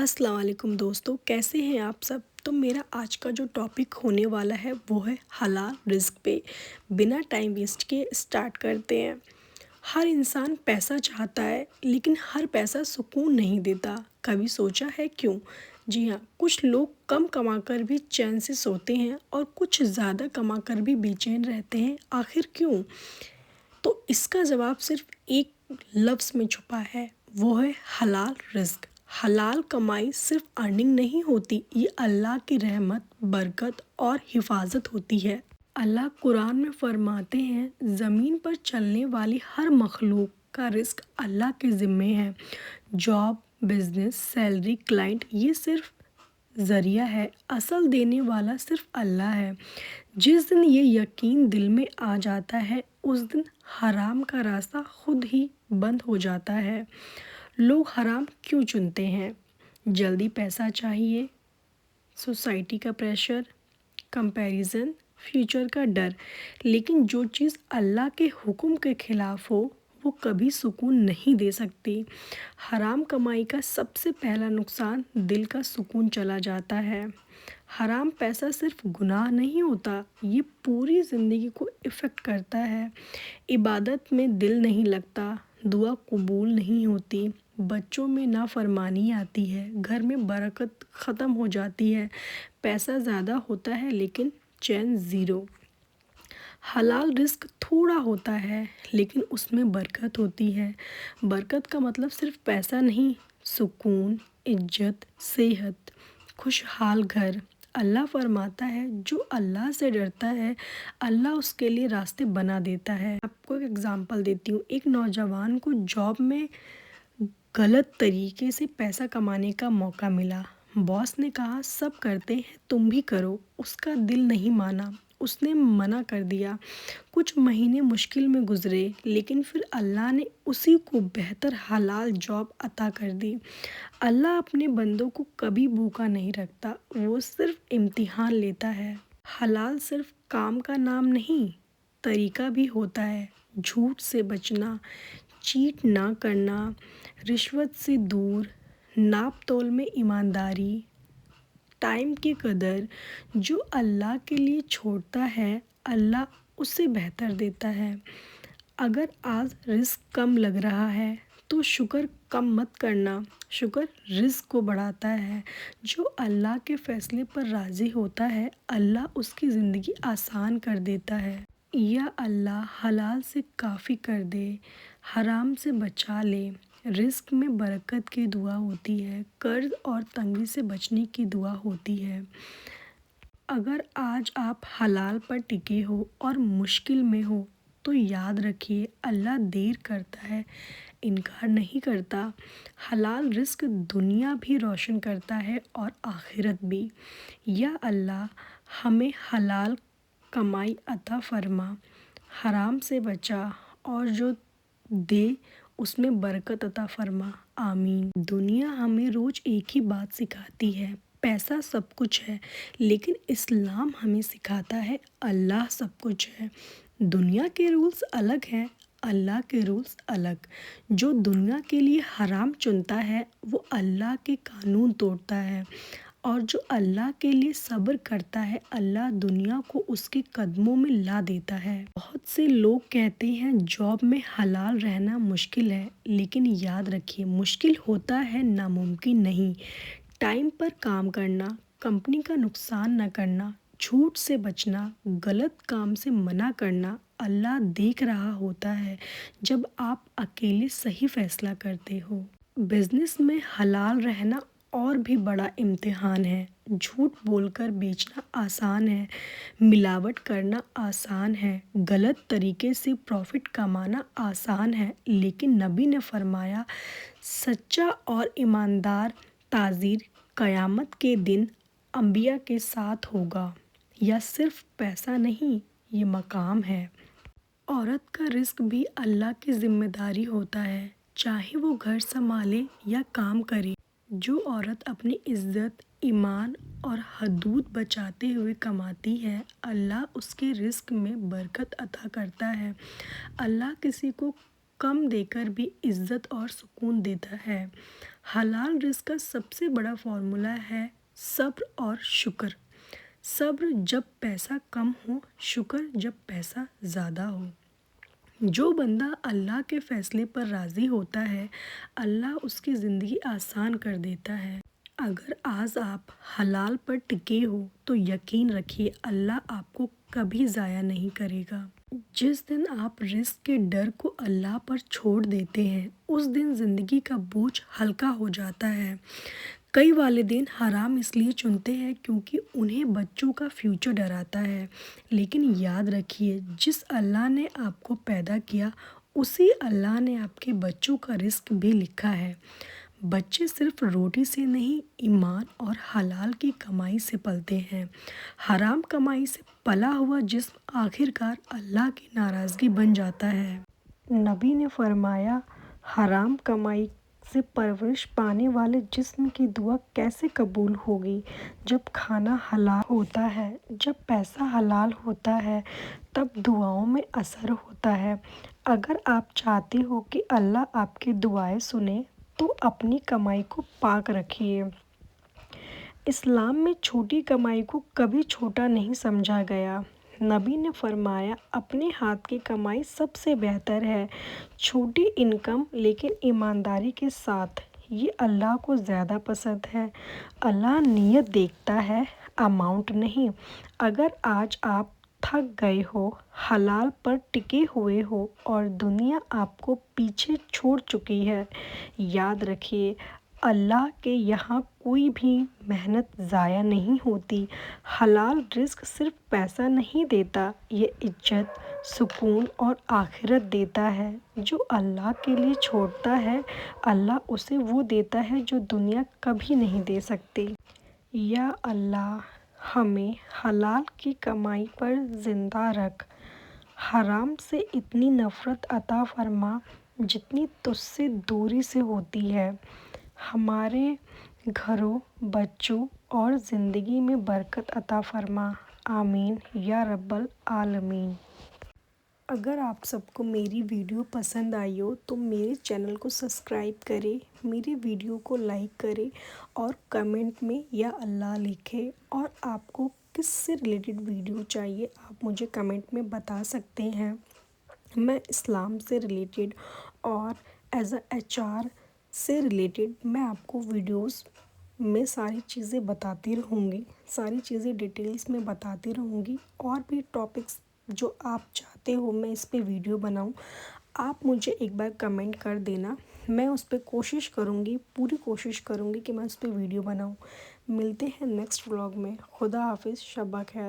अस्सलाम वालेकुम दोस्तों, कैसे हैं आप सब। तो मेरा आज का जो टॉपिक होने वाला है वो है हलाल रिस्क पे। बिना टाइम वेस्ट के स्टार्ट करते हैं। हर इंसान पैसा चाहता है, लेकिन हर पैसा सुकून नहीं देता। कभी सोचा है क्यों? जी हाँ, कुछ लोग कम कमाकर भी चैन से सोते हैं और कुछ ज़्यादा कमाकर भी बेचैन रहते हैं। आखिर क्यों? तो इसका जवाब सिर्फ एक लफ्ज़ में छुपा है, वो है हलाल रिस्क। हलाल कमाई सिर्फ अर्निंग नहीं होती, ये अल्लाह की रहमत, बरकत और हिफाजत होती है। अल्लाह कुरान में फरमाते हैं, ज़मीन पर चलने वाली हर मखलूक का रिस्क अल्लाह के ज़िम्मे है। जॉब, बिजनेस, सैलरी, क्लाइंट, ये सिर्फ ज़रिया है, असल देने वाला सिर्फ अल्लाह है। जिस दिन ये यकीन दिल में आ जाता है, उस दिन हराम का रास्ता खुद ही बंद हो जाता है। लोग हराम क्यों चुनते हैं? जल्दी पैसा चाहिए, सोसाइटी का प्रेशर, कंपैरिजन, फ्यूचर का डर। लेकिन जो चीज़ अल्लाह के हुक्म के खिलाफ हो, वो कभी सुकून नहीं दे सकती। हराम कमाई का सबसे पहला नुकसान दिल का सुकून चला जाता है। हराम पैसा सिर्फ गुनाह नहीं होता, ये पूरी ज़िंदगी को इफ़ेक्ट करता है। इबादत में दिल नहीं लगता, दुआ कबूल नहीं होती, बच्चों में नाफरमानी आती है, घर में बरकत ख़त्म हो जाती है। पैसा ज़्यादा होता है लेकिन चैन ज़ीरो। हलाल रिस्क थोड़ा होता है लेकिन उसमें बरकत होती है। बरकत का मतलब सिर्फ पैसा नहीं, सुकून, इज्जत, सेहत, खुशहाल घर। अल्लाह फरमाता है, जो अल्लाह से डरता है, अल्लाह उसके लिए रास्ते बना देता है। आपको एक एग्ज़ाम्पल देती हूँ। एक नौजवान को जॉब में गलत तरीके से पैसा कमाने का मौका मिला। बॉस ने कहा, सब करते हैं तुम भी करो। उसका दिल नहीं माना, उसने मना कर दिया। कुछ महीने मुश्किल में गुजरे, लेकिन फिर अल्लाह ने उसी को बेहतर हलाल जॉब अता कर दी। अल्लाह अपने बंदों को कभी भूखा नहीं रखता, वो सिर्फ इम्तिहान लेता है। हलाल सिर्फ काम का नाम नहीं, तरीका भी होता है। झूठ से बचना, चीट ना करना, रिश्वत से दूर, नाप तोल में ईमानदारी, टाइम की कदर। जो अल्लाह के लिए छोड़ता है, अल्लाह उससे बेहतर देता है। अगर आज रिस्क कम लग रहा है तो शुक्र कम मत करना, शुक्र रिस्क को बढ़ाता है। जो अल्लाह के फैसले पर राज़ी होता है, अल्लाह उसकी ज़िंदगी आसान कर देता है। या अल्लाह हलाल से काफ़ी कर दे, हराम से बचा ले। रिस्क में बरकत की दुआ होती है, कर्ज और तंगी से बचने की दुआ होती है। अगर आज आप हलाल पर टिके हो और मुश्किल में हो, तो याद रखिए, अल्लाह देर करता है, इनकार नहीं करता। हलाल रिस्क दुनिया भी रोशन करता है और आखिरत भी। या अल्लाह हमें हलाल कमाई अता फरमा, हराम से बचा, और जो दे उसमें बरकत अता फरमा। आमीन। दुनिया हमें रोज़ एक ही बात सिखाती है, पैसा सब कुछ है, लेकिन इस्लाम हमें सिखाता है, अल्लाह सब कुछ है। दुनिया के रूल्स अलग हैं, अल्लाह के रूल्स अलग। जो दुनिया के लिए हराम चुनता है, वो अल्लाह के कानून तोड़ता है, और जो अल्लाह के लिए सब्र करता है, अल्लाह दुनिया को उसके कदमों में ला देता है। बहुत से लोग कहते हैं जॉब में हलाल रहना मुश्किल है, लेकिन याद रखिए, मुश्किल होता है, नामुमकिन नहीं। टाइम पर काम करना, कंपनी का नुकसान न करना, झूठ से बचना, गलत काम से मना करना, अल्लाह देख रहा होता है जब आप अकेले सही फैसला करते हो। बिजनेस में हलाल रहना और भी बड़ा इम्तिहान है। झूठ बोलकर बेचना आसान है, मिलावट करना आसान है, गलत तरीके से प्रॉफिट कमाना आसान है, लेकिन नबी ने फरमाया, सच्चा और ईमानदार ताजिर क़यामत के दिन अंबिया के साथ होगा। यह सिर्फ पैसा नहीं, ये मकाम है। औरत का रिस्क भी अल्लाह की जिम्मेदारी होता है, चाहे वो घर संभाले या काम करे। जो औरत अपनी इज्जत, ईमान और हदूद बचाते हुए कमाती है, अल्लाह उसके रिस्क में बरकत अता करता है। अल्लाह किसी को कम देकर भी इज्जत और सुकून देता है। حلال رزق کا سب سے بڑا فارمولا ہے صبر اور شکر۔ صبر جب پیسہ کم ہو، شکر جب پیسہ زیادہ ہو۔ جو بندہ اللہ کے فیصلے پر راضی ہوتا ہے، اللہ اس کی زندگی آسان کر دیتا ہے۔ اگر آج آپ حلال پر ٹکے ہو تو یقین رکھیے اللہ آپ کو کبھی ضائع نہیں کرے گا۔ جس دن آپ رزق کے ڈر کو اللہ پر چھوڑ دیتے ہیں، اس دن زندگی کا بوجھ ہلکا ہو جاتا ہے۔ کئی والدین حرام اس لیے چنتے ہیں کیونکہ انہیں بچوں کا فیوچر ڈراتا ہے، لیکن یاد رکھیے جس اللہ نے آپ کو پیدا کیا، اسی اللہ نے آپ کے بچوں کا رزق بھی لکھا ہے۔ بچے صرف روٹی سے نہیں، ایمان اور حلال کی کمائی سے پلتے ہیں۔ حرام کمائی سے پلا ہوا جسم آخرکار اللہ کی ناراضگی بن جاتا ہے۔ نبی نے فرمایا، حرام کمائی سے پرورش پانے والے جسم کی دعا کیسے قبول ہوگی؟ جب کھانا حلال ہوتا ہے، جب پیسہ حلال ہوتا ہے، تب دعاؤں میں اثر ہوتا ہے۔ اگر آپ چاہتے ہو کہ اللہ آپ کی دعائیں سنے تو اپنی کمائی کو پاک رکھیے۔ اسلام میں چھوٹی کمائی کو کبھی چھوٹا نہیں سمجھا گیا۔ نبی نے فرمایا، اپنے ہاتھ کی کمائی سب سے بہتر ہے۔ چھوٹی انکم لیکن ایمانداری کے ساتھ، یہ اللہ کو زیادہ پسند ہے۔ اللہ نیت دیکھتا ہے، اماؤنٹ نہیں۔ اگر آج آپ تھک گئے ہو، حلال پر ٹکے ہوئے ہو اور دنیا آپ کو پیچھے چھوڑ چکی ہے، یاد رکھیے اللہ کے یہاں کوئی بھی محنت ضائع نہیں ہوتی۔ حلال رزق صرف پیسہ نہیں دیتا، یہ عزت، سکون اور آخرت دیتا ہے۔ جو اللہ کے لیے چھوڑتا ہے، اللہ اسے وہ دیتا ہے جو دنیا کبھی نہیں دے سکتی۔ یا اللہ ہمیں حلال کی کمائی پر زندہ رکھ، حرام سے اتنی نفرت عطا فرما جتنی تجھ سے دوری سے ہوتی ہے۔ ہمارے گھروں، بچوں اور زندگی میں برکت عطا فرما، آمین یا رب العالمین۔ اگر آپ سب کو میری ویڈیو پسند آئی ہو تو میرے چینل کو سبسکرائب کریں، میری ویڈیو کو لائک کریں اور کمنٹ میں یا اللہ لکھیں۔ اور آپ کو کس سے ریلیٹڈ ویڈیو چاہیے آپ مجھے کمنٹ میں بتا سکتے ہیں۔ میں اسلام سے ریلیٹڈ اور ایز اے HR سے ریلیٹڈ میں آپ کو ویڈیوز میں ساری چیزیں بتاتی رہوں گی، ساری چیزیں ڈیٹیلز میں بتاتی رہوں گی۔ اور بھی ٹاپکس جو آپ چاہتے ہو میں اس پہ ویڈیو بناؤں، آپ مجھے ایک بار کمنٹ کر دینا، میں اس پہ کوشش کروں گی، پوری کوشش کروں گی کہ میں اس پہ ویڈیو بناؤں۔ ملتے ہیں نیکسٹ ولاگ میں۔ خدا حافظ، شب بخیر۔